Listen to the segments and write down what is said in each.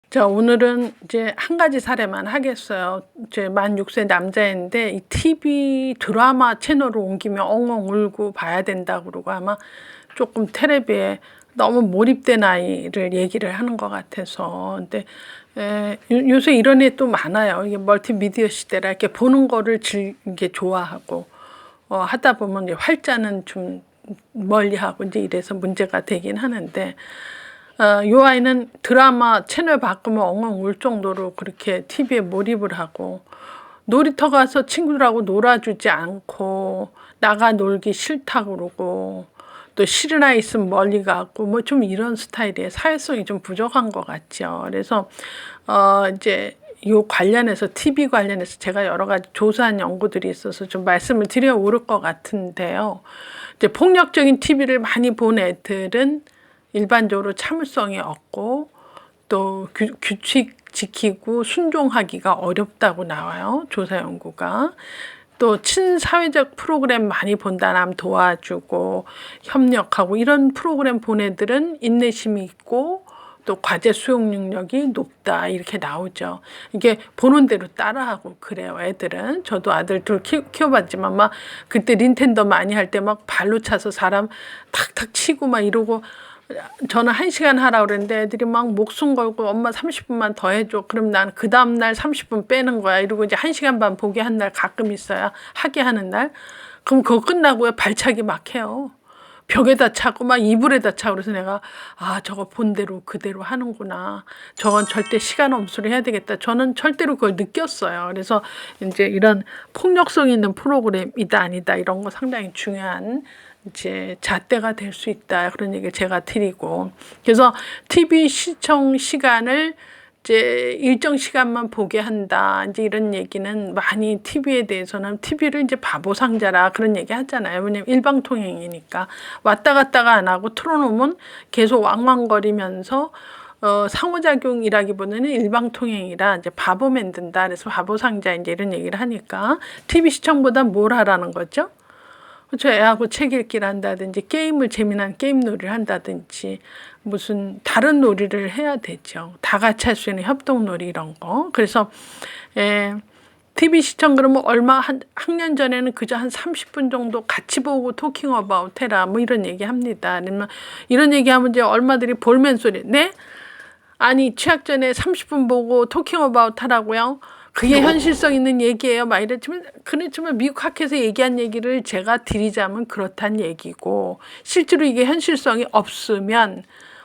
자, 오늘은 이제 한 가지 사례만 하겠어요. 이제 만 6세 남자인데 이 TV 드라마 채널을 옮기면 엉엉 울고 봐야 된다고 그러고 아마 조금 텔레비에 너무 몰입된 아이를 얘기를 하는 것 같아서. 근데 요새 이런 애 또 많아요. 이게 멀티미디어 시대라 이렇게 보는 거를 이게 좋아하고 하다 보면 이제 활자는 좀 멀리하고 이제 이래서 문제가 되긴 하는데, 요 아이는 드라마 채널 바꾸면 엉엉 울 정도로 그렇게 TV에 몰입을 하고, 놀이터 가서 친구들하고 놀아주지 않고 나가 놀기 싫다 그러고, 또 싫은 아이 있으면 멀리 가고 뭐 좀 이런 스타일이에요. 사회성이 좀 부족한 것 같죠. 그래서 이제 요 관련해서 TV 관련해서 제가 여러 가지 조사한 연구들이 있어서 좀 말씀을 드려 올 것 같은데요. 이제 폭력적인 TV를 많이 본 애들은 일반적으로 참을성이 없고 또 규칙 지키고 순종하기가 어렵다고 나와요. 조사 연구가. 또 친사회적 프로그램 많이 본다남 도와주고 협력하고 이런 프로그램 본 애들은 인내심이 있고 또 과제 수용 능력이 높다 이렇게 나오죠. 이게 보는 대로 따라하고 그래요. 애들은. 저도 아들 둘 키워봤지만 막 그때 닌텐도 많이 할 때 막 발로 차서 사람 탁탁 치고 막 이러고, 저는 1시간 하라고 그랬는데 애들이 막 목숨 걸고 엄마 30분만 더 해줘. 그럼 난 그 다음날 30분 빼는 거야. 이러고 이제 1시간 반 보게 한 날 가끔 있어야 하게 하는 날. 그럼 그거 끝나고 발차기 막 해요. 벽에다 차고 막 이불에다 차고. 그래서 내가 저거 본 대로 그대로 하는구나. 저건 절대 시간 엄수를 해야 되겠다. 저는 절대로 그걸 느꼈어요. 그래서 이제 이런 폭력성 있는 프로그램이다 아니다 이런 거 상당히 중요한 이제 잣대가 될 수 있다 그런 얘기를 제가 드리고, 그래서 TV 시청 시간을 이제 일정 시간만 보게 한다 이제 이런 얘기는 많이 TV에 대해서는 TV를 이제 바보 상자라 그런 얘기 하잖아요. 왜냐면 일방통행이니까 왔다 갔다가 안 하고 틀어놓으면 계속 왕왕거리면서 상호작용이라기보다는 일방통행이라 이제 바보 만든다. 그래서 바보 상자 이제 이런 얘기를 하니까 TV 시청보다 뭘 하라는 거죠? 그렇죠. 애하고 책 읽기를 한다든지 게임을 재미난 게임 놀이를 한다든지 무슨 다른 놀이를 해야 되죠. 다 같이 할 수 있는 협동놀이 이런 거. 그래서 TV 시청 그러면 한 학년 전에는 그저 한 30분 정도 같이 보고 토킹 어바웃 해라 뭐 이런 얘기 합니다. 아니면 이런 얘기하면 이제 얼마들이 볼멘 소리. 네? 아니 취학 전에 30분 보고 토킹 어바웃 하라고요? 그게 현실성 있는 얘기예요. 막 그렇지만 미국 학회에서 얘기한 얘기를 제가 드리자면 그렇단 얘기고, 실제로 이게 현실성이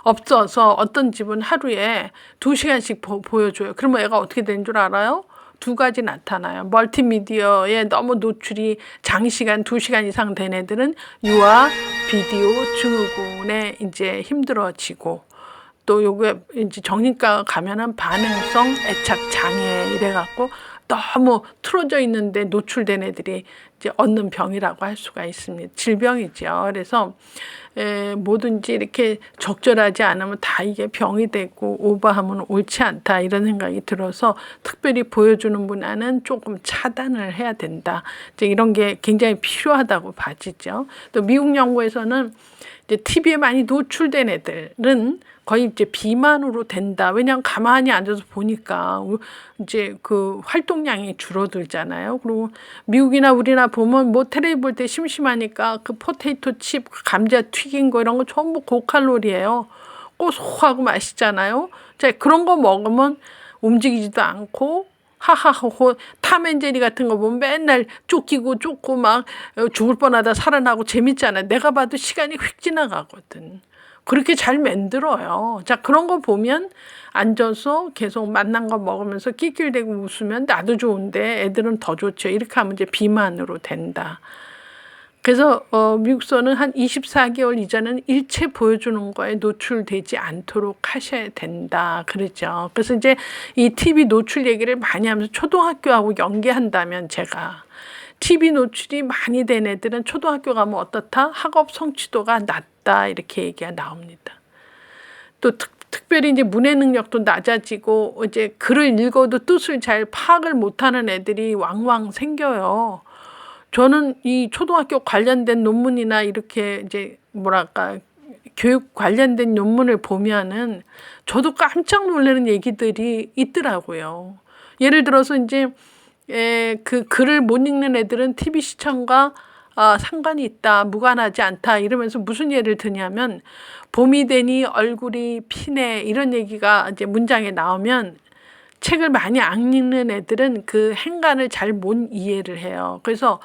없어서 어떤 집은 하루에 2시간씩 보여줘요. 그러면 애가 어떻게 되는 줄 알아요? 두 가지 나타나요. 멀티미디어에 너무 노출이 장시간 2시간 이상 된 애들은 유아 비디오 증후군에 이제 힘들어지고, 또 요게 이제 정신과 가면은 반응성 애착 장애 이래갖고 너무 틀어져 있는데 노출된 애들이 이제 얻는 병이라고 할 수가 있습니다. 질병이죠. 그래서 뭐든지 이렇게 적절하지 않으면 다 이게 병이 되고 오버하면 옳지 않다 이런 생각이 들어서 특별히 보여주는 문화는 조금 차단을 해야 된다. 이제 이런 게 굉장히 필요하다고 봐지죠. 또 미국 연구에서는 이제 TV에 많이 노출된 애들은 거의 이제 비만으로 된다. 왜냐하면 가만히 앉아서 보니까 이제 그 활동량이 줄어들잖아요. 그리고 미국이나 우리나 보면 뭐 텔레비 볼 때 심심하니까 그 포테이토 칩, 감자 튀긴 거 이런 거 전부 고칼로리예요. 고소하고 맛있잖아요. 자, 그런 거 먹으면 움직이지도 않고 하하호호 탐앤제리 같은 거 보면 맨날 쫓고 막 죽을 뻔하다 살아나고 재밌잖아요. 내가 봐도 시간이 휙 지나가거든. 그렇게 잘 만들어요. 자, 그런 거 보면 앉아서 계속 맛난 거 먹으면서 낄낄대고 웃으면 나도 좋은데 애들은 더 좋죠. 이렇게 하면 이제 비만으로 된다. 그래서 미국서는 한 24개월 이전에는 일체 보여주는 거에 노출되지 않도록 하셔야 된다 그러죠. 그래서 이제 이 TV 노출 얘기를 많이 하면서 초등학교하고 연계한다면, 제가 TV 노출이 많이 된 애들은 초등학교 가면 어떻다? 학업 성취도가 낮다 이렇게 얘기가 나옵니다. 또 특별히 이제 문해 능력도 낮아지고 이제 글을 읽어도 뜻을 잘 파악을 못하는 애들이 왕왕 생겨요. 저는 이 초등학교 관련된 논문이나 이렇게 이제 뭐랄까 교육 관련된 논문을 보면은 저도 깜짝 놀라는 얘기들이 있더라고요. 예를 들어서 이제 그 글을 못 읽는 애들은 TV 시청과 상관이 있다, 무관하지 않다 이러면서 무슨 예를 드냐면 봄이 되니 얼굴이 피네 이런 얘기가 이제 문장에 나오면 책을 많이 안 읽는 애들은 그 행간을 잘 못 이해를 해요. 그래서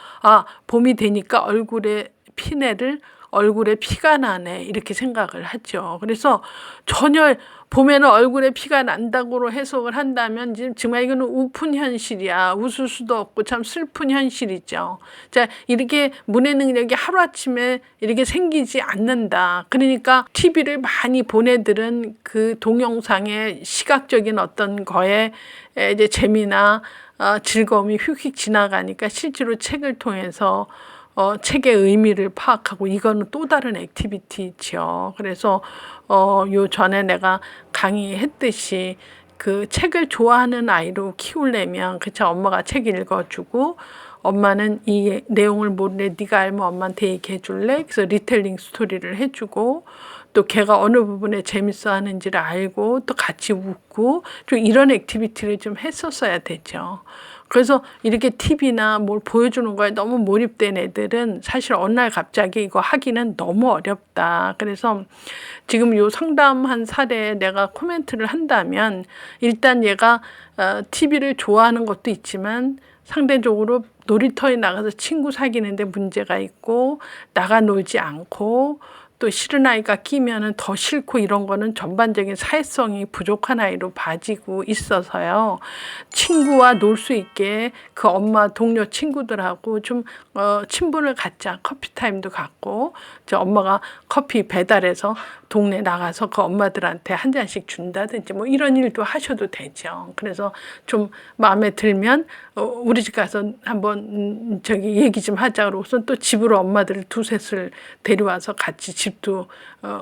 봄이 되니까 얼굴에 피가 나네 이렇게 생각을 하죠. 그래서 전혀 봄에는 얼굴에 피가 난다고 해석을 한다면 지금 정말 이거는 우픈 현실이야. 웃을 수도 없고 참 슬픈 현실이죠. 자, 이렇게 문해 능력이 하루아침에 이렇게 생기지 않는다. 그러니까 TV를 많이 본 애들은 그 동영상의 시각적인 어떤 거에 이제 재미나 즐거움이 휙휙 지나가니까 실제로 책을 통해서 책의 의미를 파악하고 이거는 또 다른 액티비티죠. 그래서 요 전에 내가 강의했듯이 그 책을 좋아하는 아이로 키우려면 그쵸, 엄마가 책 읽어주고 엄마는 이 내용을 모르래 네가 알면 엄마한테 얘기해 줄래? 그래서 리텔링 스토리를 해주고 또 걔가 어느 부분에 재밌어 하는지를 알고 또 같이 웃고 좀 이런 액티비티를 좀 했었어야 되죠. 그래서 이렇게 TV나 뭘 보여주는 거에 너무 몰입된 애들은 사실 어느 날 갑자기 이거 하기는 너무 어렵다. 그래서 지금 요 상담한 사례에 내가 코멘트를 한다면 일단 얘가 TV를 좋아하는 것도 있지만 상대적으로 놀이터에 나가서 친구 사귀는데 문제가 있고 나가 놀지 않고 또 싫은 아이가 끼면은 더 싫고 이런 거는 전반적인 사회성이 부족한 아이로 봐지고 있어서요. 친구와 놀 수 있게 그 엄마 동료 친구들하고 좀 친분을 갖자. 커피 타임도 갖고 엄마가 커피 배달해서 동네 나가서 그 엄마들한테 한 잔씩 준다든지 뭐 이런 일도 하셔도 되죠. 그래서 좀 마음에 들면 우리 집 가서 한번 저기 얘기 좀 하자 그러고서 또 집으로 엄마들을 두셋을 데려와서 같이 집도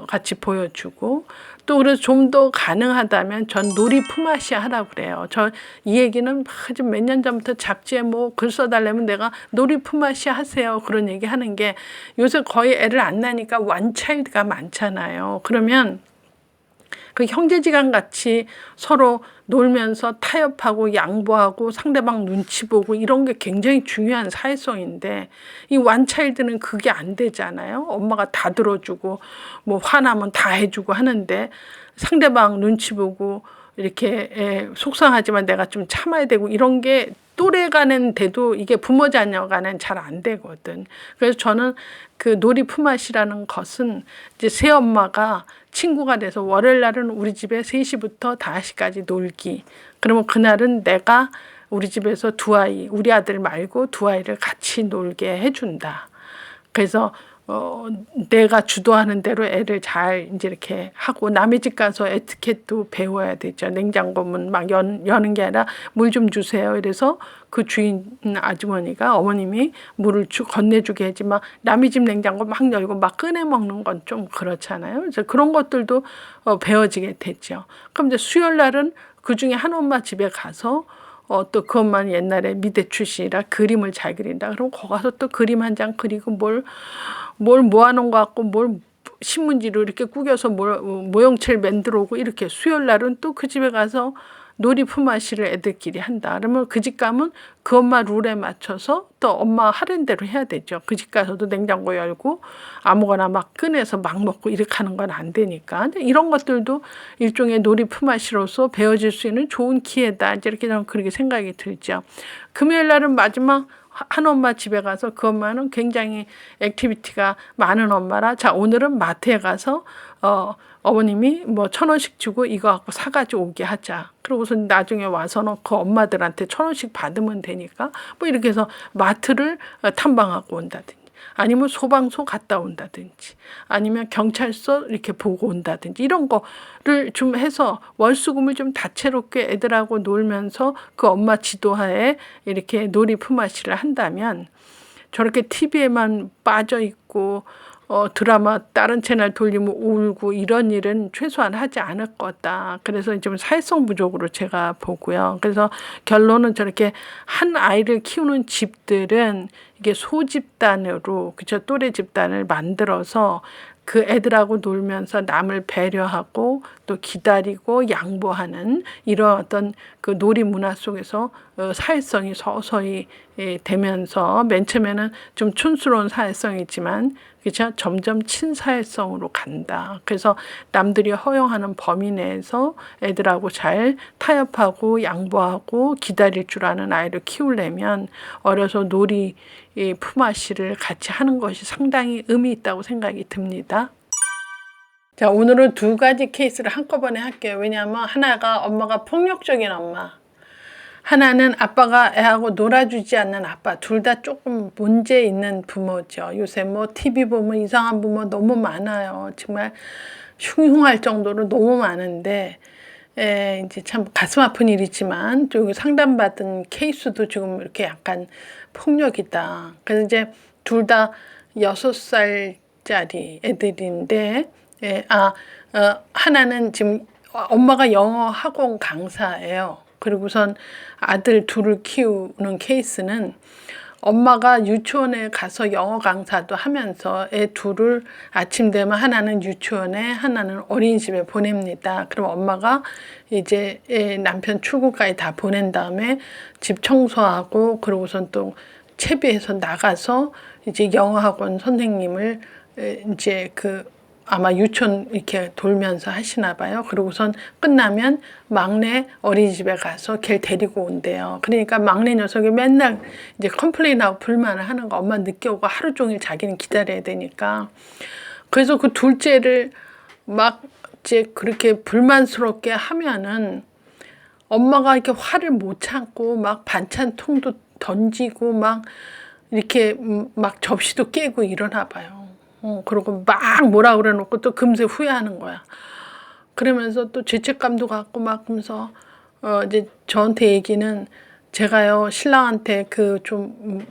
같이 보여주고 또 그래서 좀 더 가능하다면 전 놀이 품앗이 하라고 그래요. 저 이 얘기는 좀 몇 년 전부터 잡지에 뭐 글 써달라면 내가 놀이 품앗이 하세요 그런 얘기 하는 게 요새 거의 애를 안 낳으니까 원차일드가 많잖아요. 그러면 그 형제지간 같이 서로 놀면서 타협하고 양보하고 상대방 눈치 보고 이런 게 굉장히 중요한 사회성인데 이 원차일드는 그게 안 되잖아요. 엄마가 다 들어주고 뭐 화나면 다 해주고 하는데 상대방 눈치 보고 이렇게 속상하지만 내가 좀 참아야 되고 이런 게 또래 간엔 돼도 이게 부모 자녀 간엔 잘 안 되거든. 그래서 저는 그 놀이 품앗이라는 것은 이제 새엄마가 친구가 돼서 월요일 날은 우리 집에 3시부터 5시까지 놀기. 그러면 그날은 내가 우리 집에서 우리 아들 말고 두 아이를 같이 놀게 해준다. 그래서 내가 주도하는 대로 애를 잘 이제 이렇게 하고 남의 집 가서 에티켓도 배워야 되죠. 냉장고 문 막 여는 게 아니라 물 좀 주세요. 이래서 그 주인 아주머니가 어머님이 물을 건네주게 하지 막 남의 집 냉장고 막 열고 막 꺼내 먹는 건 좀 그렇잖아요. 그래서 그런 것들도 배워지게 됐죠. 그럼 이제 수요일 날은 그 중에 한 엄마 집에 가서 또 그것만 옛날에 미대 출신이라 그림을 잘 그린다. 그럼 거기 가서 또 그림 한 장 그리고 뭘 모아놓은 것 같고 뭘 신문지로 이렇게 구겨서 모형체를 만들어 오고 이렇게 수요일 날은 또 그 집에 가서 놀이 품앗이를 애들끼리 한다. 그러면 그 집 가면 그 엄마 룰에 맞춰서 또 엄마 하는 대로 해야 되죠. 그 집 가서도 냉장고 열고 아무거나 막 꺼내서 막 먹고 이렇게 하는 건 안 되니까. 이런 것들도 일종의 놀이 품앗이로서 배워질 수 있는 좋은 기회다. 이렇게 저는 그렇게 생각이 들죠. 금요일 날은 마지막 한 엄마 집에 가서 그 엄마는 굉장히 액티비티가 많은 엄마라 자 오늘은 마트에 가서 어머님이 뭐 1,000원씩 주고 이거 갖고 사가지고 오게 하자. 그러고서 나중에 와서는 그 엄마들한테 1,000원씩 받으면 되니까 뭐 이렇게 해서 마트를 탐방하고 온다든지 아니면 소방서 갔다 온다든지 아니면 경찰서 이렇게 보고 온다든지 이런 거를 좀 해서 월수금을 좀 다채롭게 애들하고 놀면서 그 엄마 지도하에 이렇게 놀이 품앗이를 한다면 저렇게 TV에만 빠져 있고 드라마 다른 채널 돌리면 울고 이런 일은 최소한 하지 않을 거다. 그래서 좀 사회성 부족으로 제가 보고요. 그래서 결론은 저렇게 한 아이를 키우는 집들은 이게 소집단으로 그쵸 또래 집단을 만들어서 그 애들하고 놀면서 남을 배려하고 또 기다리고 양보하는 이런 어떤 그 놀이 문화 속에서 사회성이 서서히 되면서 맨 처음에는 좀 촌스러운 사회성이지만 그렇죠? 점점 친사회성으로 간다. 그래서 남들이 허용하는 범위 내에서 애들하고 잘 타협하고 양보하고 기다릴 줄 아는 아이를 키우려면 어려서 놀이 품앗이를 같이 하는 것이 상당히 의미 있다고 생각이 듭니다. 자, 오늘은 두 가지 케이스를 한꺼번에 할게요. 왜냐하면 하나가 엄마가 폭력적인 엄마, 하나는 아빠가 애하고 놀아주지 않는 아빠. 둘 다 조금 문제 있는 부모죠. 요새 뭐 TV 보면 이상한 부모 너무 많아요. 정말 흉흉할 정도로 너무 많은데 이제 참 가슴 아픈 일이지만 좀 상담받은 케이스도 지금 이렇게 약간 폭력이다. 그래서 이제 둘 다 6살짜리 애들인데 하나는 지금 엄마가 영어 학원 강사예요. 그리고선 아들 둘을 키우는 케이스는 엄마가 유치원에 가서 영어 강사도 하면서 애 둘을 아침 되면 하나는 유치원에 하나는 어린이집에 보냅니다. 그럼 엄마가 이제 남편 출근까지 다 보낸 다음에 집 청소하고 그러고선 또 채비해서 나가서 이제 영어 학원 선생님을 이제 아마 유치원 이렇게 돌면서 하시나 봐요. 그러고선 끝나면 막내 어린이집에 가서 걔를 데리고 온대요. 그러니까 막내 녀석이 맨날 이제 컴플레인하고 불만을 하는 거 엄마 늦게 오고 하루 종일 자기는 기다려야 되니까. 그래서 그 둘째를 막 이제 그렇게 불만스럽게 하면은 엄마가 이렇게 화를 못 참고 막 반찬통도 던지고 막 이렇게 막 접시도 깨고 이러나 봐요. 그러고 막 뭐라 그래 놓고 또 금세 후회하는 거야. 그러면서 또 죄책감도 갖고 막 하면서 이제 저한테 얘기는 제가요 신랑한테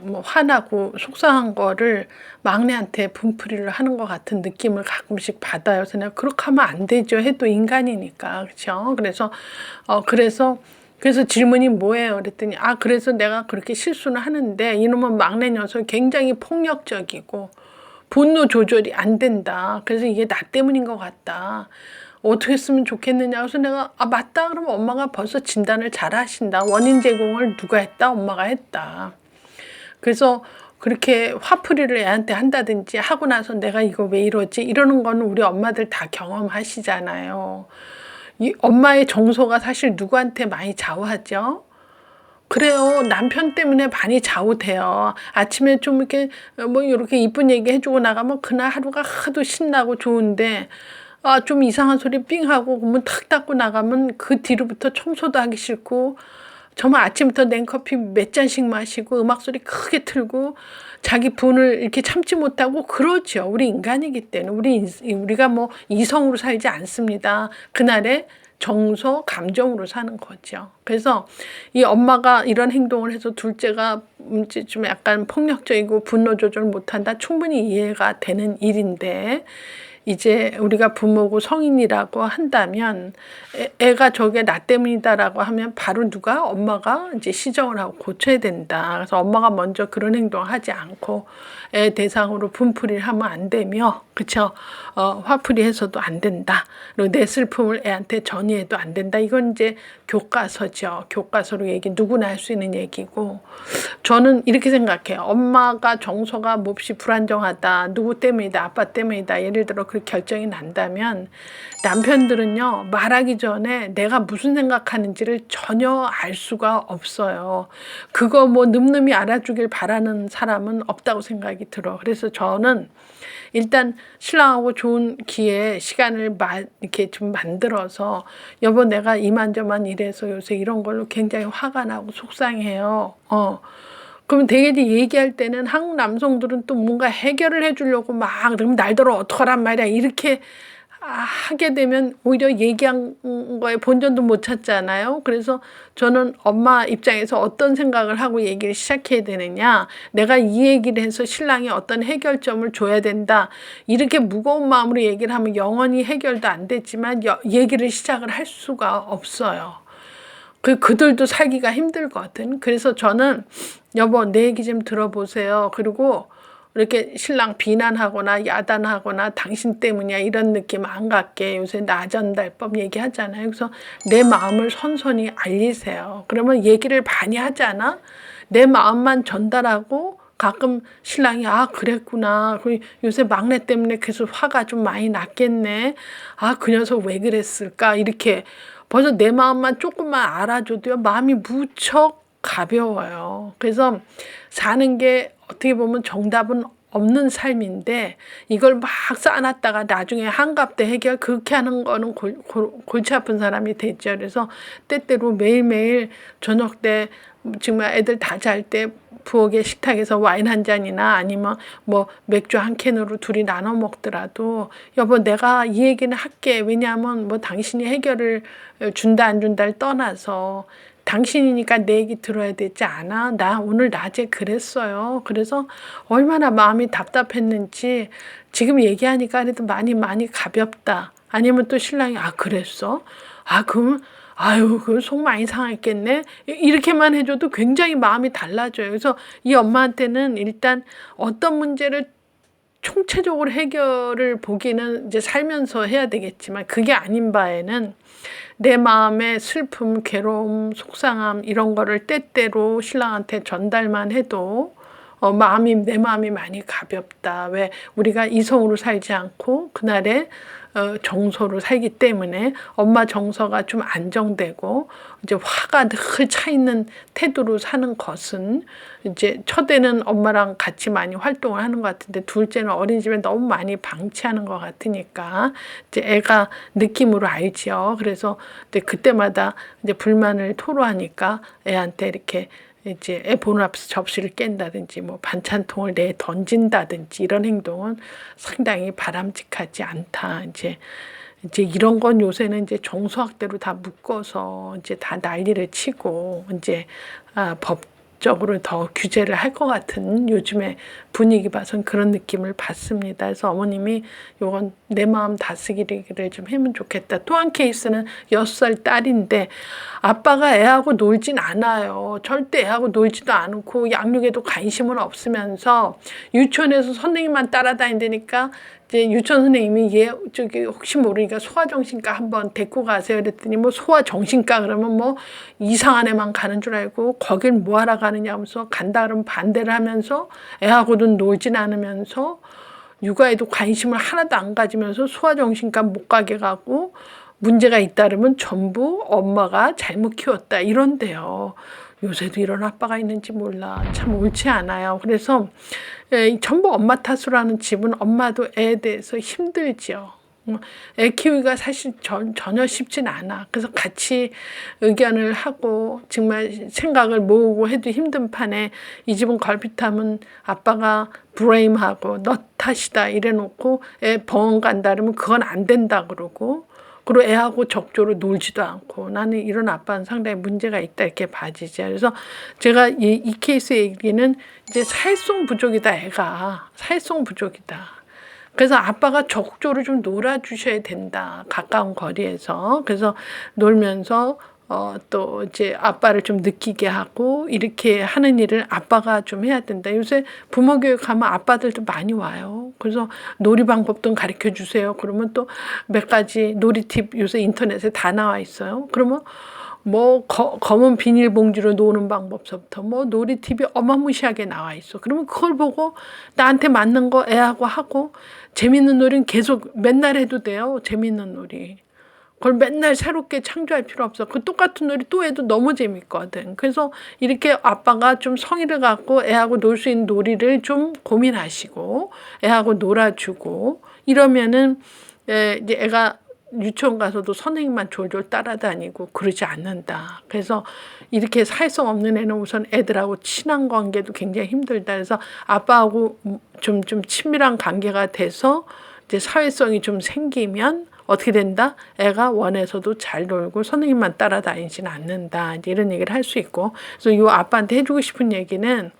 뭐 화나고 속상한 거를 막내한테 분풀이를 하는 것 같은 느낌을 가끔씩 받아요. 그래서 내가 그렇게 하면 안 되죠. 해도 인간이니까. 그렇죠? 그래서 질문이 뭐예요? 그랬더니 그래서 내가 그렇게 실수는 하는데 이놈은 막내 녀석이 굉장히 폭력적이고 분노 조절이 안 된다. 그래서 이게 나 때문인 것 같다. 어떻게 했으면 좋겠느냐. 그래서 내가 맞다. 그러면 엄마가 벌써 진단을 잘 하신다. 원인 제공을 누가 했다? 엄마가 했다. 그래서 그렇게 화풀이를 애한테 한다든지 하고 나서 내가 이거 왜 이러지? 이러는 거는 우리 엄마들 다 경험하시잖아요. 이 엄마의 정서가 사실 누구한테 많이 좌우하죠? 그래요. 남편 때문에 많이 좌우돼요. 아침에 좀 이렇게 뭐 이렇게 이쁜 얘기 해주고 나가면 그날 하루가 하도 신나고 좋은데 좀 이상한 소리 삥 하고 문 탁 닫고 나가면 그 뒤로부터 청소도 하기 싫고 정말 아침부터 냉커피 몇 잔씩 마시고 음악 소리 크게 틀고 자기 분을 이렇게 참지 못하고 그러죠. 우리 인간이기 때문에 우리가 뭐 이성으로 살지 않습니다. 그날의 정서, 감정으로 사는 거죠. 그래서 이 엄마가 이런 행동을 해서 둘째가 좀 약간 폭력적이고 분노 조절 못한다. 충분히 이해가 되는 일인데 이제 우리가 부모고 성인이라고 한다면 애가 저게 나 때문이다라고 하면 바로 엄마가 이제 시정을 하고 고쳐야 된다. 그래서 엄마가 먼저 그런 행동을 하지 않고 애 대상으로 분풀이를 하면 안 되며, 그쵸? 화풀이 해서도 안 된다. 그리고 내 슬픔을 애한테 전이해도 안 된다. 이건 이제 교과서죠. 교과서로 누구나 할 수 있는 얘기고, 저는 이렇게 생각해요. 엄마가 정서가 몹시 불안정하다. 누구 때문이다. 아빠 때문이다. 예를 들어 그 결정이 난다면 남편들은요, 말하기 전에 내가 무슨 생각하는지를 전혀 알 수가 없어요. 그거 뭐 늠름히 알아주길 바라는 사람은 없다고 생각이 들어. 그래서 저는 일단 신랑하고 좋은 기회, 시간을 이렇게 좀 만들어서 여보 내가 이만저만 이래서 요새 이런 걸로 굉장히 화가 나고 속상해요. 그러면 되게 얘기할 때는 한국 남성들은 또 뭔가 해결을 해주려고 그럼 날더러 어떡하란 말이야 이렇게 하게 되면 오히려 얘기한 거에 본전도 못 찾잖아요. 그래서 저는 엄마 입장에서 어떤 생각을 하고 얘기를 시작해야 되느냐. 내가 이 얘기를 해서 신랑이 어떤 해결점을 줘야 된다. 이렇게 무거운 마음으로 얘기를 하면 영원히 해결도 안 됐지만 얘기를 시작을 할 수가 없어요. 그들도 살기가 힘들거든. 그래서 저는 여보 내 얘기 좀 들어보세요. 그리고 이렇게 신랑 비난하거나 야단하거나 당신 때문이야 이런 느낌 안 갖게 요새 나전달법 얘기하잖아요. 그래서 내 마음을 선선히 알리세요. 그러면 얘기를 많이 하잖아. 내 마음만 전달하고 가끔 신랑이 아 그랬구나. 요새 막내 때문에 계속 화가 좀 많이 났겠네. 아 그 녀석 왜 그랬을까. 이렇게 벌써 내 마음만 조금만 알아줘도요. 마음이 무척 가벼워요. 그래서 사는 게 어떻게 보면 정답은 없는 삶인데 이걸 막 쌓아놨다가 나중에 한갑 때 해결 그렇게 하는 거는 골치 아픈 사람이 되죠. 그래서 때때로 매일매일 저녁 때 정말 애들 다 잘 때 부엌에 식탁에서 와인 한 잔이나 아니면 뭐 맥주 한 캔으로 둘이 나눠 먹더라도 여보 내가 이 얘기는 할게. 왜냐하면 뭐 당신이 해결을 준다 안 준다를 떠나서 당신이니까 내 얘기 들어야 되지 않아? 나 오늘 낮에 그랬어요. 그래서 얼마나 마음이 답답했는지 지금 얘기하니까 그래도 많이 가볍다. 아니면 또 신랑이 아 그랬어? 아 그럼 아유 그 속 많이 상했겠네. 이렇게만 해줘도 굉장히 마음이 달라져요. 그래서 이 엄마한테는 일단 어떤 문제를 총체적으로 해결을 보기는 이제 살면서 해야 되겠지만 그게 아닌 바에는 내 마음의 슬픔, 괴로움, 속상함 이런 거를 때때로 신랑한테 전달만 해도 내 마음이 많이 가볍다. 왜 우리가 이성으로 살지 않고 그날의 정서로 살기 때문에 엄마 정서가 좀 안정되고 이제 화가 늘 차 있는 태도로 사는 것은 이제 첫째는 엄마랑 같이 많이 활동을 하는 것 같은데 둘째는 어린이집에 너무 많이 방치하는 것 같으니까 이제 애가 느낌으로 알지요. 그래서 이제 그때마다 이제 불만을 토로하니까 애한테 이렇게 이제 애 보는 앞에서 접시를 깬다든지 뭐 반찬통을 내에 던진다든지 이런 행동은 상당히 바람직하지 않다. 이제 이런 건 요새는 이제 정서학대로 다 묶어서 이제 다 난리를 치고 이제 법적으로 더 규제를 할 것 같은 요즘의 분위기 봐선 그런 느낌을 받습니다. 그래서 어머님이 요건 내 마음 다스기를 좀 하면 좋겠다. 또 한 케이스는 6살 딸인데 아빠가 애하고 놀진 않아요. 절대 애하고 놀지도 않고 양육에도 관심은 없으면서 유치원에서 선생님만 따라다니니까 이제 유치원 선생님이 얘 저기 혹시 모르니까 소아정신과 한번 데리고 가세요. 그랬더니 뭐 소아정신과 그러면 뭐 이상한 애만 가는 줄 알고 거길 뭐하러 가느냐 하면서 간다 그러면 반대를 하면서 애하고는 놀진 않으면서 육아에도 관심을 하나도 안 가지면서 소아정신과 못 가게 가고 문제가 잇따르면 전부 엄마가 잘못 키웠다 이런데요. 요새도 이런 아빠가 있는지 몰라. 참 옳지 않아요. 그래서 전부 엄마 탓으로 하는 집은 엄마도 애에 대해서 힘들지요. 애 키우기가 사실 전혀 쉽진 않아. 그래서 같이 의견을 하고 정말 생각을 모으고 해도 힘든 판에 이 집은 걸핏하면 아빠가 브레임하고 너 탓이다 이래놓고 애 병원 간다 그러면 그건 안 된다 그러고 그리고 애하고 적조로 놀지도 않고 나는 이런 아빠는 상당히 문제가 있다 이렇게 봐지죠. 그래서 제가 이 케이스 얘기는 이제 사회성 부족이다. 애가 사회성 부족이다. 그래서 아빠가 적극적으로 좀 놀아주셔야 된다. 가까운 거리에서. 그래서 놀면서 또 이제 아빠를 좀 느끼게 하고 이렇게 하는 일을 아빠가 좀 해야 된다. 요새 부모 교육하면 아빠들도 많이 와요. 그래서 놀이 방법도 가르쳐 주세요. 그러면 또 몇 가지 놀이 팁 요새 인터넷에 다 나와 있어요. 그러면 뭐 검은 비닐봉지로 노는 방법서부터 뭐 놀이 팁이 어마무시하게 나와 있어. 그러면 그걸 보고 나한테 맞는 거 애하고 하고 재밌는 놀이는 계속 맨날 해도 돼요. 재밌는 놀이. 그걸 맨날 새롭게 창조할 필요 없어. 그 똑같은 놀이 또 해도 너무 재밌거든. 그래서 이렇게 아빠가 좀 성의를 갖고 애하고 놀 수 있는 놀이를 좀 고민하시고 애하고 놀아주고 이러면은 이제 애가 유치원 가서도 선생님만 졸졸 따라다니고 그러지 않는다. 그래서 이렇게 사회성 없는 애는 우선 애들하고 친한 관계도 굉장히 힘들다. 그래서 아빠하고 좀 친밀한 관계가 돼서 이제 사회성이 좀 생기면 어떻게 된다? 애가 원에서도 잘 놀고 선생님만 따라다니지는 않는다. 이제 이런 얘기를 할 수 있고. 그래서 이 아빠한테 해주고 싶은 얘기는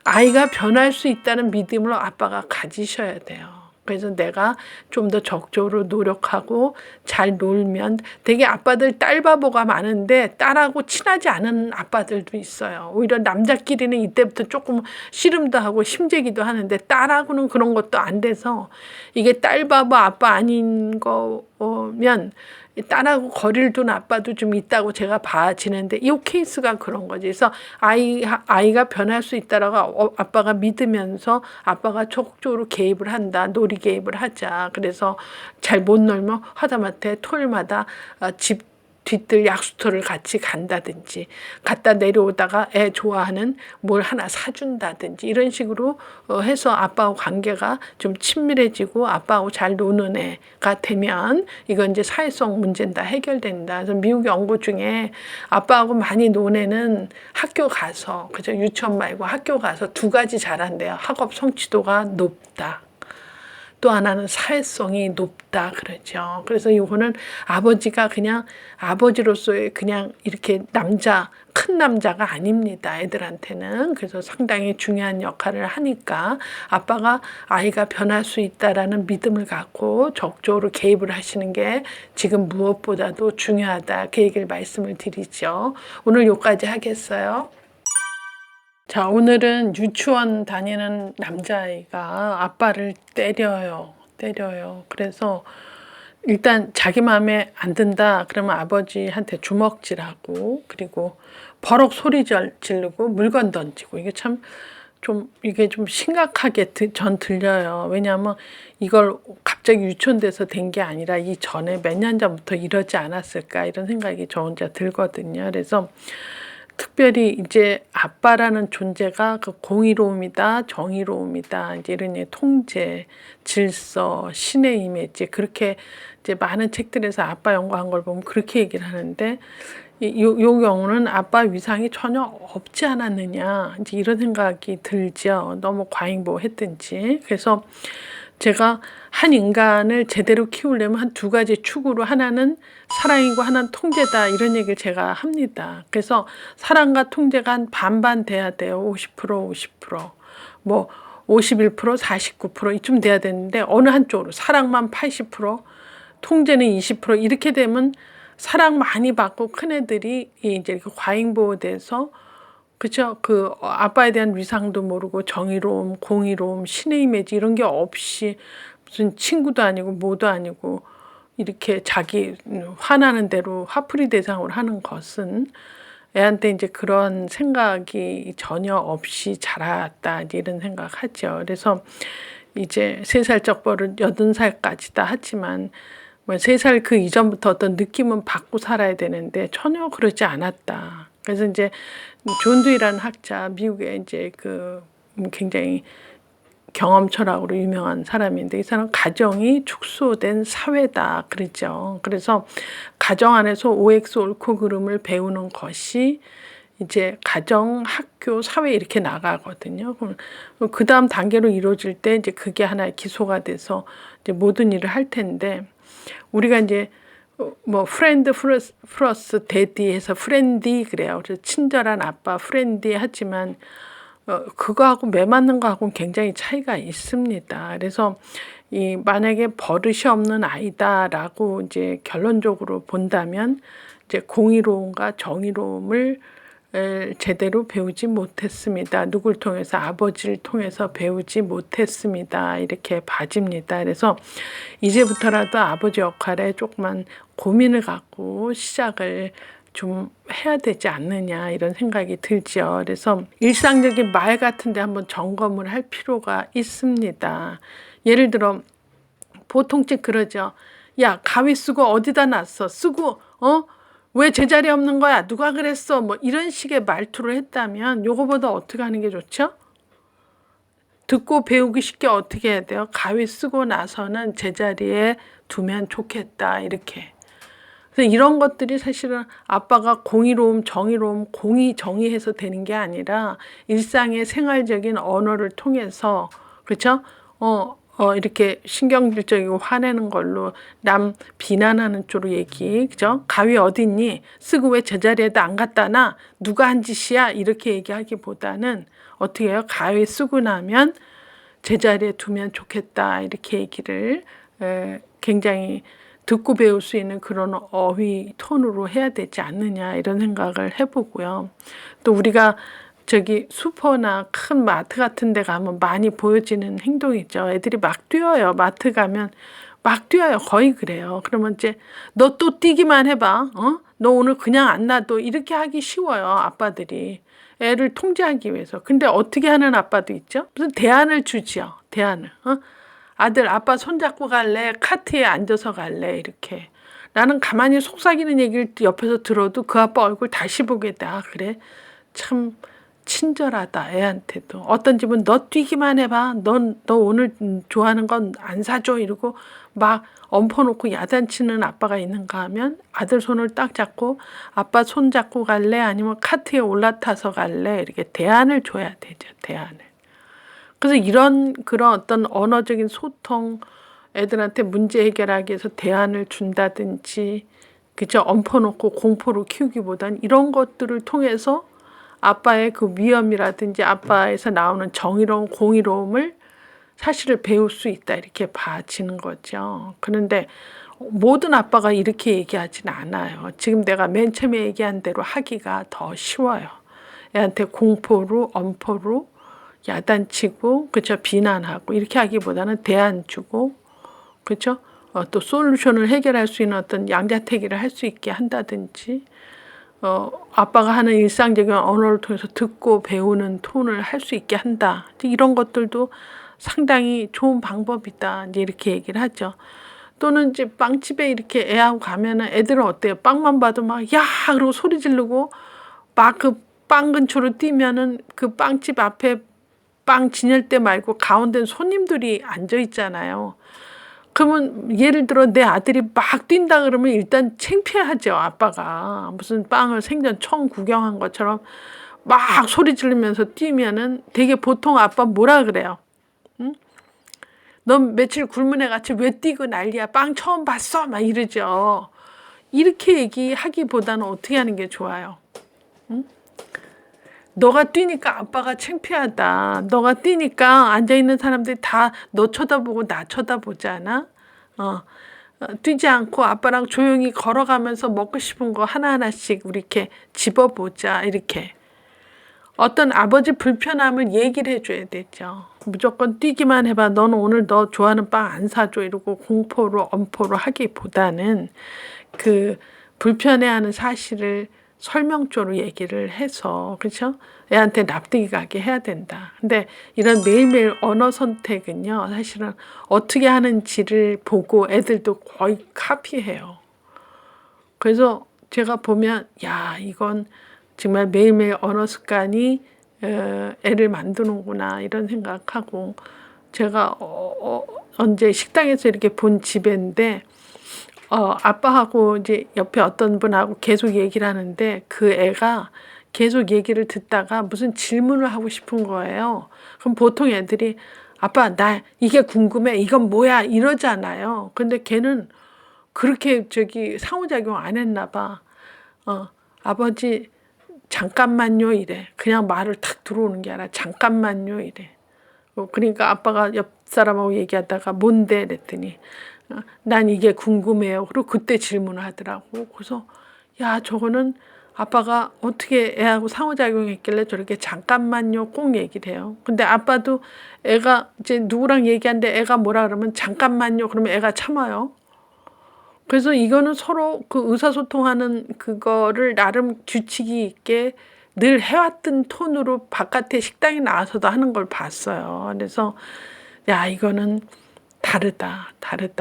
아이가 변할 수 있다는 믿음을 아빠가 가지셔야 돼요. 그래서 내가 좀 더 적극적으로 노력하고 잘 놀면 되게 아빠들 딸 바보가 많은데 딸하고 친하지 않은 아빠들도 있어요. 오히려 남자끼리는 이때부터 조금 씨름도 하고 심재기도 하는데 딸하고는 그런 것도 안 돼서 이게 딸 바보 아빠 아닌 거면 딸하고 거리를 둔 아빠도 좀 있다고 제가 봐지는데 이 케이스가 그런 거지. 그래서 아이가 변할 수 있다라고 아빠가 믿으면서 아빠가 적극적으로 개입을 한다. 놀이 개입을 하자. 그래서 잘 못 놀면 하다못해 토요일마다 집 뒤뜰 약수터를 같이 간다든지 갔다 내려오다가 애 좋아하는 뭘 하나 사준다든지 이런 식으로 해서 아빠하고 관계가 좀 친밀해지고 아빠하고 잘 노는 애가 되면 이건 이제 사회성 문제다 해결된다. 그래서 미국 연구 중에 아빠하고 많이 노는 애는 학교 가서 그죠 유치원 말고 학교 가서 두 가지 잘한대요. 학업 성취도가 높다. 또 하나는 사회성이 높다 그러죠. 그래서 이거는 아버지가 그냥 아버지로서의 그냥 이렇게 큰 남자가 아닙니다. 애들한테는. 그래서 상당히 중요한 역할을 하니까 아빠가 아이가 변할 수 있다라는 믿음을 갖고 적극적으로 개입을 하시는 게 지금 무엇보다도 중요하다. 그 얘기를 말씀을 드리죠. 오늘 여기까지 하겠어요. 자, 오늘은 유치원 다니는 남자아이가 아빠를 때려요. 그래서 일단 자기 마음에 안 든다. 그러면 아버지한테 주먹질하고 그리고 버럭 소리 지르고 물건 던지고 이게 좀 심각하게 전 들려요. 왜냐하면 이걸 갑자기 유치원돼서 된 게 아니라 이 전에 몇 년 전부터 이러지 않았을까 이런 생각이 저 혼자 들거든요. 그래서 특별히 이제 아빠라는 존재가 그 공의로움이다, 정의로움이다, 이제 이런 통제, 질서, 신의 이미지 그렇게 이제 많은 책들에서 아빠 연구한 걸 보면 그렇게 얘기를 하는데 요 경우는 아빠 위상이 전혀 없지 않았느냐 이제 이런 생각이 들죠. 너무 과잉보호했든지. 그래서 제가 한 인간을 제대로 키우려면 한 두 가지 축으로 하나는 사랑이고 하나는 통제다 이런 얘기를 제가 합니다. 그래서 사랑과 통제가 한 반반 돼야 돼요. 50%, 뭐 51%, 49% 이쯤 돼야 되는데 어느 한쪽으로 사랑만 80%, 통제는 20% 이렇게 되면 사랑 많이 받고 큰 애들이 이제 과잉보호돼서 그죠? 그 아빠에 대한 위상도 모르고 정의로움, 공의로움, 신의 이미지 이런 게 없이 무슨 친구도 아니고 뭐도 아니고 이렇게 자기 화나는 대로 화풀이 대상으로 하는 것은 애한테 이제 그런 생각이 전혀 없이 자랐다 이제 이런 생각하죠. 그래서 이제 3살적 벌은 80살까지다 하지만 뭐 3살 그 이전부터 어떤 느낌은 받고 살아야 되는데 전혀 그러지 않았다. 그래서 이제 존 듀이라는 학자, 미국의 이제 그 굉장히 경험 철학으로 유명한 사람인데 이 사람 가정이 축소된 사회다 그러죠. 그래서 가정 안에서 OX 옳고 그름을 배우는 것이 이제 가정, 학교, 사회 이렇게 나가거든요. 그 다음 단계로 이루어질 때 이제 그게 하나의 기소가 돼서 이제 모든 일을 할 텐데 우리가 이제 뭐 프렌드 플러스 데디 해서 프렌디 그래요. 그래서 친절한 아빠 프렌디 하지만 그거하고 매맞는 거하고는 굉장히 차이가 있습니다. 그래서 이 만약에 버릇이 없는 아이다라고 이제 결론적으로 본다면 이제 공의로움과 정의로움을 제대로 배우지 못했습니다. 누굴 통해서 아버지를 통해서 배우지 못했습니다. 이렇게 봐집니다. 그래서 이제부터라도 아버지 역할에 조금만 고민을 갖고 시작을 좀 해야 되지 않느냐 이런 생각이 들죠. 그래서 일상적인 말 같은데 한번 점검을 할 필요가 있습니다. 예를 들어 보통씩 그러죠. 야 가위 쓰고 어디다 놨어? 쓰고 왜 제자리 없는 거야? 누가 그랬어? 뭐 이런 식의 말투를 했다면 요거보다 어떻게 하는 게 좋죠? 듣고 배우기 쉽게 어떻게 해야 돼요? 가위 쓰고 나서는 제자리에 두면 좋겠다 이렇게. 그래서 이런 것들이 사실은 아빠가 공의로움, 정의로움, 정의해서 되는 게 아니라 일상의 생활적인 언어를 통해서 그렇죠? 이렇게 신경질적이고 화내는 걸로 남 비난하는 쪽으로 얘기, 그죠? 가위 어디 있니? 쓰고 왜 제자리에다 안 갖다 놔? 누가 한 짓이야? 이렇게 얘기하기보다는 어떻게 해요? 가위 쓰고 나면 제자리에 두면 좋겠다 이렇게 얘기를 굉장히 듣고 배울 수 있는 그런 어휘 톤으로 해야 되지 않느냐 이런 생각을 해보고요. 또 우리가 저기 슈퍼나 큰 마트 같은 데 가면 많이 보여지는 행동이죠. 애들이 막 뛰어요. 마트 가면 막 뛰어요. 거의 그래요. 그러면 이제 너 또 뛰기만 해봐. 너 오늘 그냥 안 놔둬. 이렇게 하기 쉬워요. 아빠들이. 애를 통제하기 위해서. 근데 어떻게 하는 아빠도 있죠. 무슨 대안을 주지요. 대안을. 아들 아빠 손잡고 갈래? 카트에 앉아서 갈래? 이렇게. 나는 가만히 속삭이는 얘기를 옆에서 들어도 그 아빠 얼굴 다시 보게 돼. 아 그래? 참 친절하다 애한테도. 어떤 집은 너 뛰기만 해봐. 너 오늘 좋아하는 건 안 사줘 이러고 막 엎어놓고 야단치는 아빠가 있는가 하면 아들 손을 딱 잡고 아빠 손 잡고 갈래? 아니면 카트에 올라타서 갈래? 이렇게 대안을 줘야 되죠. 대안을. 그래서 그런 어떤 언어적인 소통, 애들한테 문제 해결하기 위해서 대안을 준다든지 그죠? 엎어놓고 공포로 키우기보단 이런 것들을 통해서 아빠의 그 위험이라든지 아빠에서 나오는 정의로운 공의로움을 사실을 배울 수 있다 이렇게 봐지는 거죠. 그런데 모든 아빠가 이렇게 얘기하진 않아요. 지금 내가 맨 처음에 얘기한 대로 하기가 더 쉬워요. 애한테 공포로 엄포로 야단치고 그쵸 비난하고 이렇게 하기보다는 대안 주고 그쵸 또 솔루션을 해결할 수 있는 어떤 양자택일을 할 수 있게 한다든지 아빠가 하는 일상적인 언어를 통해서 듣고 배우는 톤을 할 수 있게 한다. 이런 것들도 상당히 좋은 방법이다. 이제 이렇게 얘기를 하죠. 또는 이제 빵집에 이렇게 애하고 가면은 애들은 어때요? 빵만 봐도 막 야! 그러고 소리 지르고 막 그 빵 근처로 뛰면은 그 빵집 앞에 빵 진열대 말고 가운데는 손님들이 앉아 있잖아요. 그러면 예를 들어 내 아들이 막 뛴다 그러면 일단 창피하죠. 아빠가 무슨 빵을 생전 처음 구경한 것처럼 막 소리 지르면서 뛰면은 되게 보통 아빠 뭐라 그래요? 응? 넌 며칠 굶은 애 같이 왜 뛰고 난리야? 빵 처음 봤어? 막 이러죠. 이렇게 얘기하기보다는 어떻게 하는 게 좋아요? 응? 너가 뛰니까 아빠가 창피하다. 너가 뛰니까 앉아있는 사람들이 다 너 쳐다보고 나 쳐다보잖아. 뛰지 않고 아빠랑 조용히 걸어가면서 먹고 싶은 거 하나하나씩 우리 이렇게 집어보자. 이렇게. 어떤 아버지 불편함을 얘기를 해줘야 되죠. 무조건 뛰기만 해봐. 너는 오늘 너 좋아하는 빵 안 사줘. 이러고 공포로 엄포로 하기보다는 그 불편해하는 사실을 설명조로 얘기를 해서 그렇죠? 애한테 납득이 가게 해야 된다. 근데 이런 매일매일 언어 선택은요. 사실은 어떻게 하는지를 보고 애들도 거의 카피해요. 그래서 제가 보면 야 이건 정말 매일매일 언어 습관이 애를 만드는구나 이런 생각하고 제가 언제 식당에서 이렇게 본 집인데 아빠하고 이제 옆에 어떤 분하고 계속 얘기를 하는데 그 애가 계속 얘기를 듣다가 무슨 질문을 하고 싶은 거예요. 그럼 보통 애들이 아빠 나 이게 궁금해 이건 뭐야 이러잖아요. 근데 걔는 그렇게 상호작용 안 했나 봐. 아버지 잠깐만요 이래. 그냥 말을 탁 들어오는 게 아니라 잠깐만요 이래. 그러니까 아빠가 옆 사람하고 얘기하다가 뭔데 그랬더니 난 이게 궁금해요. 그리고 그때 질문을 하더라고. 그래서 야 저거는 아빠가 어떻게 애하고 상호작용했길래 저렇게 잠깐만요 꼭 얘기를 해요. 근데 아빠도 애가 이제 누구랑 얘기하는데 애가 뭐라 그러면 잠깐만요 그러면 애가 참아요. 그래서 이거는 서로 그 의사소통하는 그거를 나름 규칙이 있게 늘 해왔던 톤으로 바깥에 식당에 나와서도 하는 걸 봤어요. 그래서 야 이거는 다르다.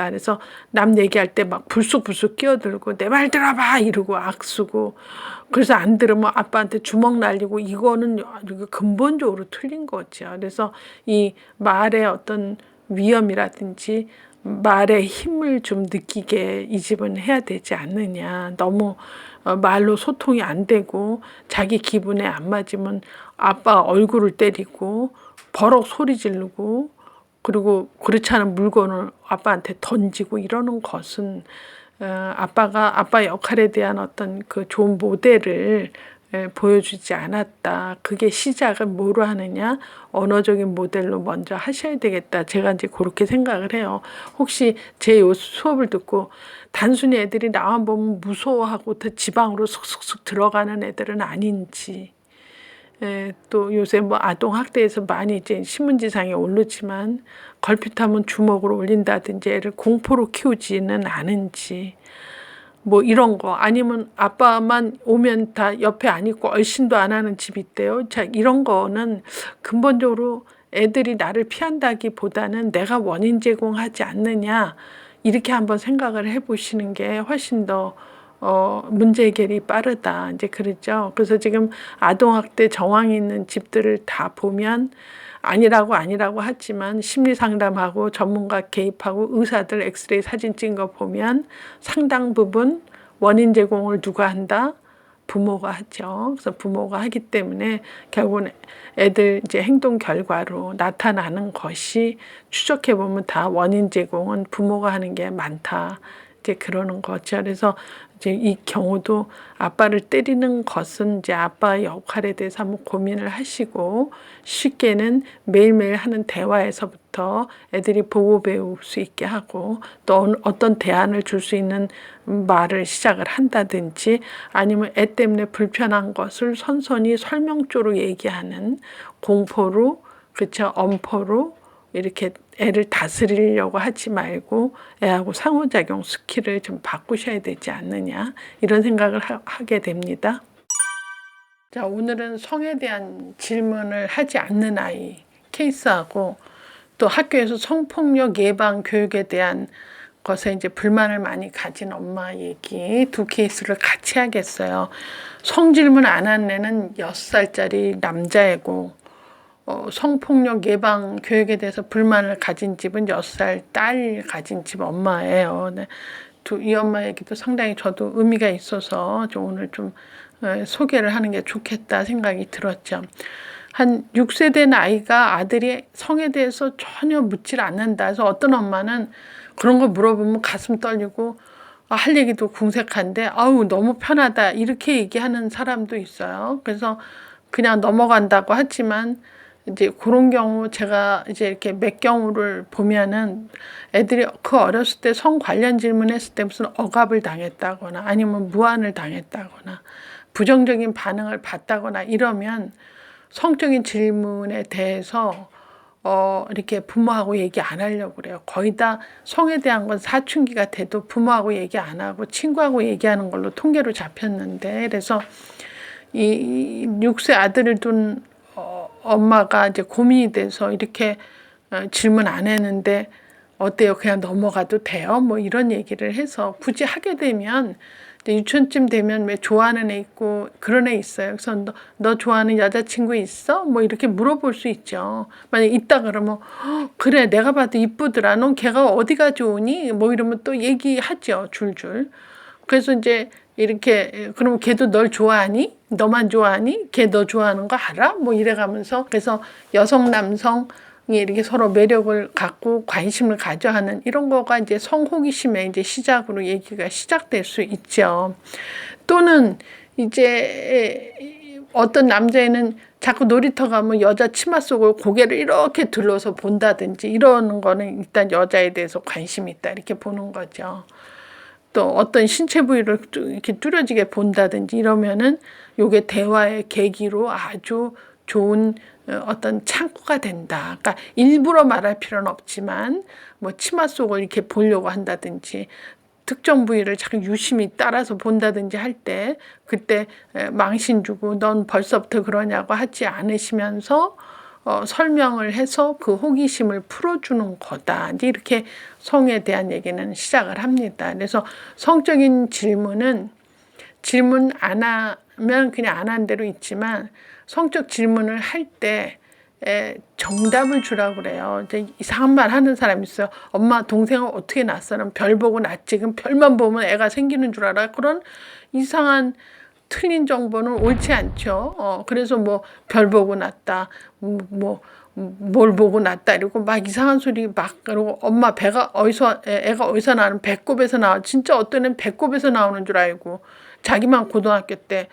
그래서 남 얘기할 때 막 불쑥불쑥 끼어들고 내 말 들어봐 이러고 악수고 그래서 안 들으면 아빠한테 주먹 날리고 이거는 근본적으로 틀린 거죠. 그래서 이 말의 어떤 위험이라든지 말의 힘을 좀 느끼게 이 집은 해야 되지 않느냐. 너무 말로 소통이 안 되고 자기 기분에 안 맞으면 아빠 얼굴을 때리고 버럭 소리 지르고 그리고 그렇지 않은 물건을 아빠한테 던지고 이러는 것은 아빠의 역할에 대한 어떤 그 좋은 모델을 보여주지 않았다. 그게 시작은 뭐로 하느냐? 언어적인 모델로 먼저 하셔야 되겠다. 제가 이제 그렇게 생각을 해요. 혹시 제 수업을 듣고 단순히 애들이 나만 보면 무서워하고 더 지방으로 쑥쑥쑥 들어가는 애들은 아닌지. 또 요새 뭐 아동학대에서 많이 이제 신문지상에 오르지만 걸핏하면 주먹으로 올린다든지 애를 공포로 키우지는 않은지. 뭐 이런 거 아니면 아빠만 오면 다 옆에 안 있고 얼씬도 안 하는 집이 있대요. 자, 이런 거는 근본적으로 애들이 나를 피한다기보다는 내가 원인 제공하지 않느냐 이렇게 한번 생각을 해보시는 게 훨씬 더 문제 해결이 빠르다. 이제 그랬죠. 그래서 지금 아동학대 정황이 있는 집들을 다 보면 아니라고 하지만 심리 상담하고 전문가 개입하고 의사들 엑스레이 사진 찍은 거 보면 상당 부분 원인 제공을 누가 한다? 부모가 하죠. 그래서 부모가 하기 때문에 결국은 애들 이제 행동 결과로 나타나는 것이 추적해 보면 다 원인 제공은 부모가 하는 게 많다. 이제 그러는 거죠. 그래서 이제 이 경우도 아빠를 때리는 것은 이제 아빠의 역할에 대해서 한번 고민을 하시고 쉽게는 매일매일 하는 대화에서부터 애들이 보고 배울 수 있게 하고 또 어떤 대안을 줄 수 있는 말을 시작을 한다든지 아니면 애 때문에 불편한 것을 선선히 설명조로 얘기하는 공포로 그렇죠 엄포로 이렇게 애를 다스리려고 하지 말고 애하고 상호작용 스킬을 좀 바꾸셔야 되지 않느냐 이런 생각을 하게 됩니다. 자, 오늘은 성에 대한 질문을 하지 않는 아이 케이스하고 또 학교에서 성폭력 예방 교육에 대한 것에 이제 불만을 많이 가진 엄마 얘기 두 케이스를 같이 하겠어요. 성질문 안 한 애는 6살짜리 남자애고 성폭력 예방 교육에 대해서 불만을 가진 집은 6살 딸 가진 집 엄마예요. 네. 이 엄마 얘기도 상당히 저도 의미가 있어서 오늘 좀 소개를 하는 게 좋겠다 생각이 들었죠. 한 6세 된 아이가 아들이 성에 대해서 전혀 묻질 않는다. 그래서 어떤 엄마는 그런 거 물어보면 가슴 떨리고 할 얘기도 궁색한데 아우 너무 편하다 이렇게 얘기하는 사람도 있어요. 그래서 그냥 넘어간다고 하지만 이제 그런 경우 제가 이제 이렇게 몇 경우를 보면은 애들이 그 어렸을 때 성 관련 질문했을 때 무슨 억압을 당했다거나 아니면 무안을 당했다거나 부정적인 반응을 받다거나 이러면 성적인 질문에 대해서 이렇게 부모하고 얘기 안 하려고 그래요. 거의 다 성에 대한 건 사춘기가 돼도 부모하고 얘기 안 하고 친구하고 얘기하는 걸로 통계로 잡혔는데 그래서 이 6세 아들을 둔 엄마가 이제 고민이 돼서 이렇게 질문 안 했는데 어때요? 그냥 넘어가도 돼요? 뭐 이런 얘기를 해서 굳이 하게 되면 유치원쯤 되면 왜 좋아하는 애 있고 그런 애 있어요. 그래서 너 좋아하는 여자친구 있어? 뭐 이렇게 물어볼 수 있죠. 만약 있다 그러면 그래 내가 봐도 이쁘더라. 넌 걔가 어디가 좋으니? 뭐 이러면 또 얘기하죠. 줄줄. 그래서 이제 이렇게 그럼 걔도 널 좋아하니? 너만 좋아하니? 걔 너 좋아하는 거 알아? 뭐 이래가면서 그래서 여성 남성이 이렇게 서로 매력을 갖고 관심을 가져 하는 이런 거가 이제 성호기심의 이제 시작으로 얘기가 시작될 수 있죠. 또는 이제 어떤 남자애는 자꾸 놀이터 가면 여자 치마 속을 고개를 이렇게 들러서 본다든지 이러는 거는 일단 여자에 대해서 관심이 있다 이렇게 보는 거죠. 또 어떤 신체 부위를 이렇게 뚜렷하게 본다든지 이러면은 요게 대화의 계기로 아주 좋은 어떤 창구가 된다. 그러니까 일부러 말할 필요는 없지만 뭐 치마 속을 이렇게 보려고 한다든지 특정 부위를 자꾸 유심히 따라서 본다든지 할 때 그때 망신 주고 넌 벌써부터 그러냐고 하지 않으시면서 설명을 해서 그 호기심을 풀어주는 거다. 이제 이렇게 성에 대한 얘기는 시작을 합니다. 그래서 성적인 질문은 질문 안 하면 그냥 안 한 대로 있지만 성적 질문을 할 때 정답을 주라고 그래요. 이제 이상한 말 하는 사람 있어요. 엄마 동생은 어떻게 낳았어? 별 보고 낳지. 그럼 별만 보면 애가 생기는 줄 알아? 그런 이상한 틀린 정보는 옳지 않죠. 그래서 뭐 별 보고 낳았다. 뭘 보고 낳았다 이러고 막 이상한 소리 막 그러고 엄마 애가 어디서 나오는 배꼽에서 나와 진짜 어떤 애는 배꼽에서 나오는 줄 알고 자기만 고등학교 때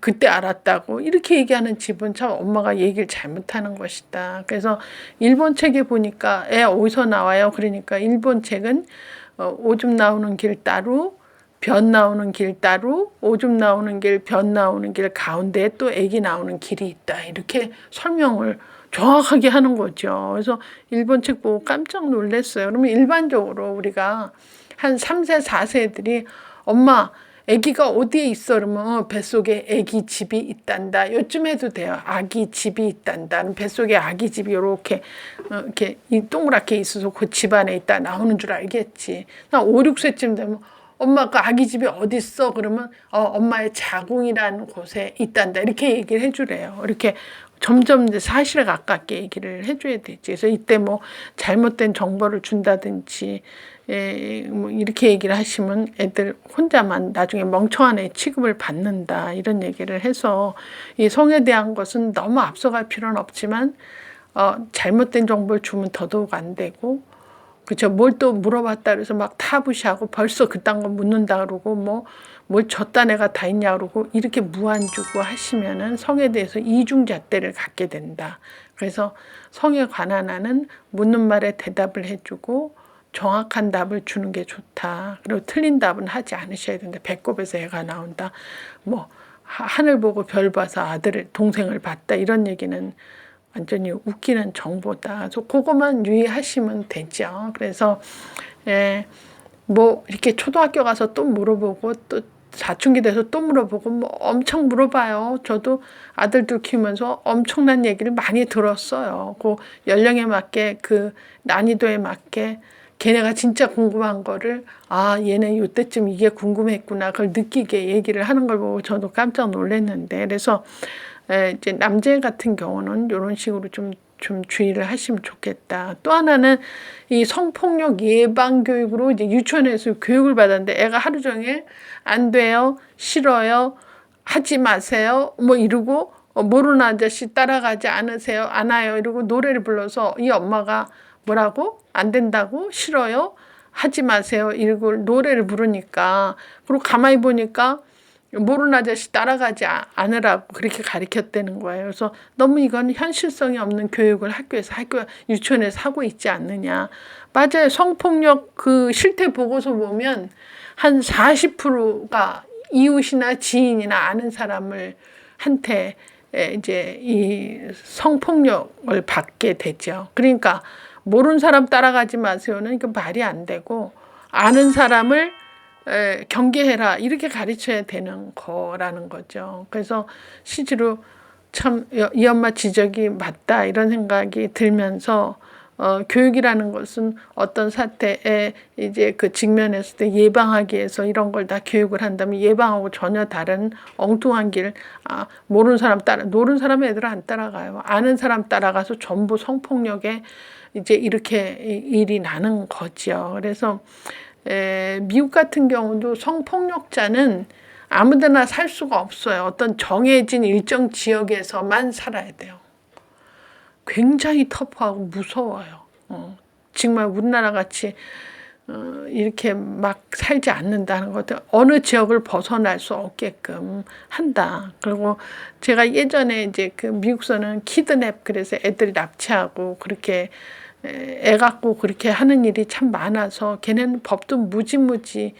그때 알았다고 이렇게 얘기하는 집은 참 엄마가 얘기를 잘못하는 것이다. 그래서 일본 책에 보니까 애 어디서 나와요? 그러니까 일본 책은 오줌 나오는 길 따로, 변 나오는 길 따로, 오줌 나오는 길, 변 나오는 길 가운데에 또 애기 나오는 길이 있다. 이렇게 설명을 정확하게 하는 거죠. 그래서 일본 책 보고 깜짝 놀랐어요. 그러면 일반적으로 우리가 한 3세, 4세들이 엄마 아기가 어디에 있어? 그러면 뱃속에 아기 집이 있단다. 요쯤 해도 돼요. 아기 집이 있단다. 뱃속에 아기 집이 이렇게 동그랗게 있어서 그 집 안에 있다 나오는 줄 알겠지. 나 5, 6세쯤 되면 엄마 그 아기 집이 어디 있어? 그러면 엄마의 자궁이라는 곳에 있단다. 이렇게 얘기를 해주래요. 이렇게 점점 이제 사실에 가깝게 얘기를 해줘야 되지. 그래서 이때 뭐 잘못된 정보를 준다든지 뭐 이렇게 얘기를 하시면 애들 혼자만 나중에 멍청한 애 취급을 받는다 이런 얘기를 해서 이 성에 대한 것은 너무 앞서갈 필요는 없지만 잘못된 정보를 주면 더더욱 안 되고 그렇죠. 뭘 또 물어봤다 그래서 막 타부시하고 벌써 그딴 거 묻는다 그러고 뭐 뭘 줬단 애가 다 있냐 그러고 이렇게 무안 주고 하시면은 성에 대해서 이중잣대를 갖게 된다. 그래서 성에 관한 한은 묻는 말에 대답을 해주고 정확한 답을 주는 게 좋다. 그리고 틀린 답은 하지 않으셔야 된다. 배꼽에서 애가 나온다. 뭐 하늘 보고 별 봐서 동생을 봤다. 이런 얘기는 완전히 웃기는 정보다. 그래서 그것만 유의하시면 되죠. 그래서 뭐 이렇게 초등학교 가서 또 물어보고 또 사춘기 돼서 또 물어보고 뭐 엄청 물어봐요. 저도 아들들 키우면서 엄청난 얘기를 많이 들었어요. 그 연령에 맞게 그 난이도에 맞게 걔네가 진짜 궁금한 거를 얘네 이때쯤 이게 궁금했구나 그걸 느끼게 얘기를 하는 걸 보고 저도 깜짝 놀랐는데 그래서 이제 남자 같은 경우는 이런 식으로 좀 주의를 하시면 좋겠다. 또 하나는 이 성폭력 예방 교육으로 이제 유치원에서 교육을 받았는데 애가 하루 종일 안 돼요, 싫어요, 하지 마세요, 뭐 이러고 모르는 아저씨 따라가지 않아요 이러고 노래를 불러서 이 엄마가 뭐라고? 안 된다고? 싫어요? 하지 마세요 이러고 노래를 부르니까 그리고 가만히 보니까 모르는 아저씨 따라가지 않으라고 그렇게 가르쳤다는 거예요. 그래서 너무 이건 현실성이 없는 교육을 유치원에서 하고 있지 않느냐. 맞아요. 성폭력 그 실태 보고서 보면 한 40%가 이웃이나 지인이나 아는 사람을 한테 이제 이 성폭력을 받게 되죠. 그러니까 모르는 사람 따라가지 마세요는 이거 말이 안 되고 아는 사람을 경계해라 이렇게 가르쳐야 되는 거라는 거죠. 그래서 실제로 참 이 엄마 지적이 맞다 이런 생각이 들면서 교육이라는 것은 어떤 사태에 이제 그 직면했을 때 예방하기 위해서 이런 걸 다 교육을 한다면 예방하고 전혀 다른 엉뚱한 길 모르는 사람 애들 안 따라가요. 아는 사람 따라가서 전부 성폭력에 이제 이렇게 일이 나는 거죠. 그래서 미국 같은 경우도 성폭력자는 아무데나 살 수가 없어요. 어떤 정해진 일정 지역에서만 살아야 돼요. 굉장히 터프하고 무서워요. 정말 우리나라 같이 이렇게 막 살지 않는다는 것들 어느 지역을 벗어날 수 없게끔 한다. 그리고 제가 예전에 이제 그 미국서는 키드냅 그래서 애들이 납치하고 그렇게 애 갖고 그렇게 하는 일이 참 많아서 걔네는 법도 무지무지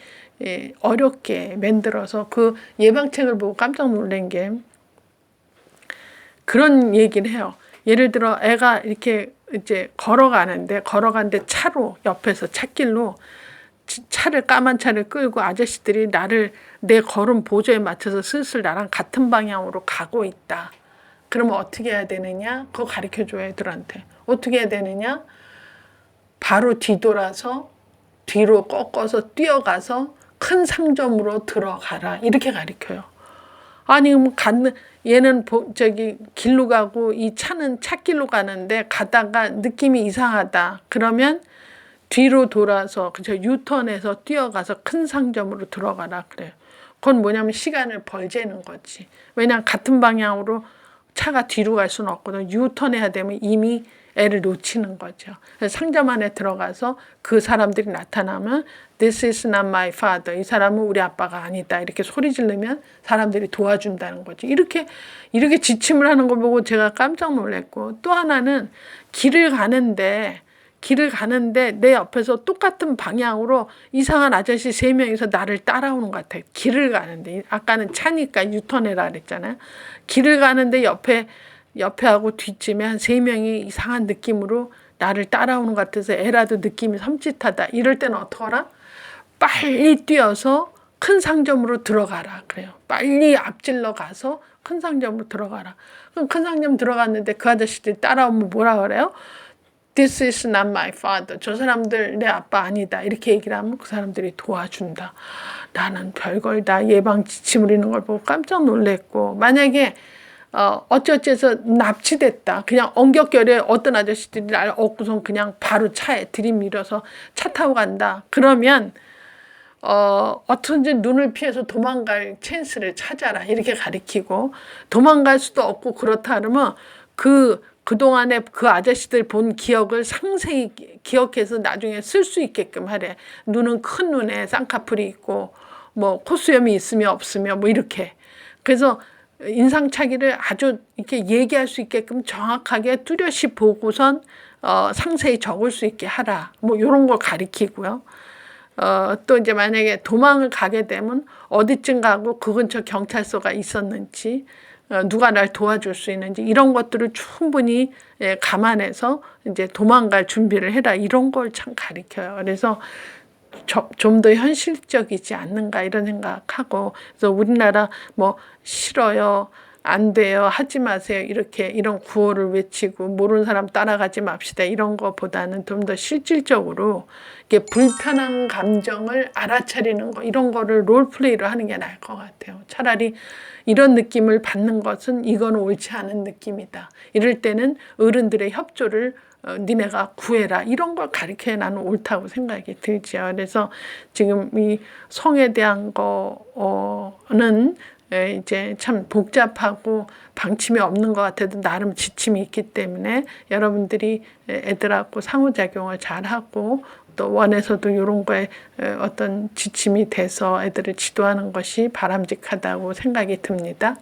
어렵게 만들어서 그 예방책을 보고 깜짝 놀란 게 그런 얘기를 해요. 예를 들어 애가 이렇게 이제 걸어가는데 차로 옆에서 찻길로 까만 차를 끌고 아저씨들이 내 걸음 보조에 맞춰서 슬슬 나랑 같은 방향으로 가고 있다. 그러면 어떻게 해야 되느냐? 그거 가르쳐줘요 애들한테. 어떻게 해야 되느냐? 바로 뒤돌아서 뒤로 꺾어서 뛰어가서 큰 상점으로 들어가라. 이렇게 가르쳐요. 아니 얘는 길로 가고 이 차는 찻길로 가는데 가다가 느낌이 이상하다. 그러면 뒤로 돌아서 유턴해서 뛰어가서 큰 상점으로 들어가라 그래요. 그건 뭐냐면 시간을 벌재는 거지. 왜냐하면 같은 방향으로 차가 뒤로 갈 수는 없거든. 유턴해야 되면 이미 애를 놓치는 거죠. 그래서 상점 안에 들어가서 그 사람들이 나타나면 This is not my father. 이 사람은 우리 아빠가 아니다. 이렇게 소리 지르면 사람들이 도와준다는 거죠. 이렇게 지침을 하는 걸 보고 제가 깜짝 놀랐고, 또 하나는 길을 가는데 내 옆에서 똑같은 방향으로 이상한 아저씨 3명이서 나를 따라오는 것 같아요. 길을 가는데, 아까는 차니까 유턴해라 그랬잖아요. 길을 가는데 옆에하고 뒷짐에 한 3명이 이상한 느낌으로 나를 따라오는 것 같아서 애라도 느낌이 섬찟하다. 이럴 때는 어떡하라? 빨리 뛰어서 큰 상점으로 들어가라 그래요. 빨리 앞질러 가서 큰 상점으로 들어가라. 그럼 큰 상점 들어갔는데 그 아저씨들이 따라오면 뭐라 그래요? This is not my father. 저 사람들 내 아빠 아니다. 이렇게 얘기를 하면 그 사람들이 도와준다. 나는 별걸 다 예방 지침을 있는 걸 보고 깜짝 놀랐고, 만약에 어찌어찌해서 납치됐다. 그냥 엉겹결에 어떤 아저씨들이 날 얻고선 그냥 바로 차에 들이밀어서 차 타고 간다. 그러면 어떤지 눈을 피해서 도망갈 찬스를 찾아라. 이렇게 가리키고, 도망갈 수도 없고 그렇다 그러면 그동안에 그 아저씨들 본 기억을 상세히 기억해서 나중에 쓸 수 있게끔 하래. 눈은 큰 눈에 쌍꺼풀이 있고 뭐 콧수염이 있으며 없으며 뭐 이렇게. 그래서 인상착의를 아주 이렇게 얘기할 수 있게끔 정확하게 뚜렷이 보고선 상세히 적을 수 있게 하라. 뭐 이런 걸 가리키고요. 또 이제 만약에 도망을 가게 되면 어디쯤 가고 그 근처 경찰서가 있었는지, 누가 날 도와줄 수 있는지, 이런 것들을 충분히 감안해서 이제 도망갈 준비를 해라. 이런 걸 참 가리켜요. 그래서 좀 더 현실적이지 않는가 이런 생각하고, 그래서 우리나라 뭐 싫어요, 안 돼요, 하지 마세요, 이런 구호를 외치고 모르는 사람 따라가지 맙시다, 이런 거보다는 좀 더 실질적으로 이게 불편한 감정을 알아차리는 거, 이런 거를 롤플레이로 하는 게 나을 것 같아요. 차라리 이런 느낌을 받는 것은 이건 옳지 않은 느낌이다. 이럴 때는 어른들의 협조를 니네가 구해라. 이런 걸 가르쳐야 나는 옳다고 생각이 들죠. 그래서 지금 이 성에 대한 거는 이제 참 복잡하고 방침이 없는 것 같아도 나름 지침이 있기 때문에 여러분들이 애들하고 상호작용을 잘하고, 또 원에서도 이런 거에 어떤 지침이 돼서 애들을 지도하는 것이 바람직하다고 생각이 듭니다.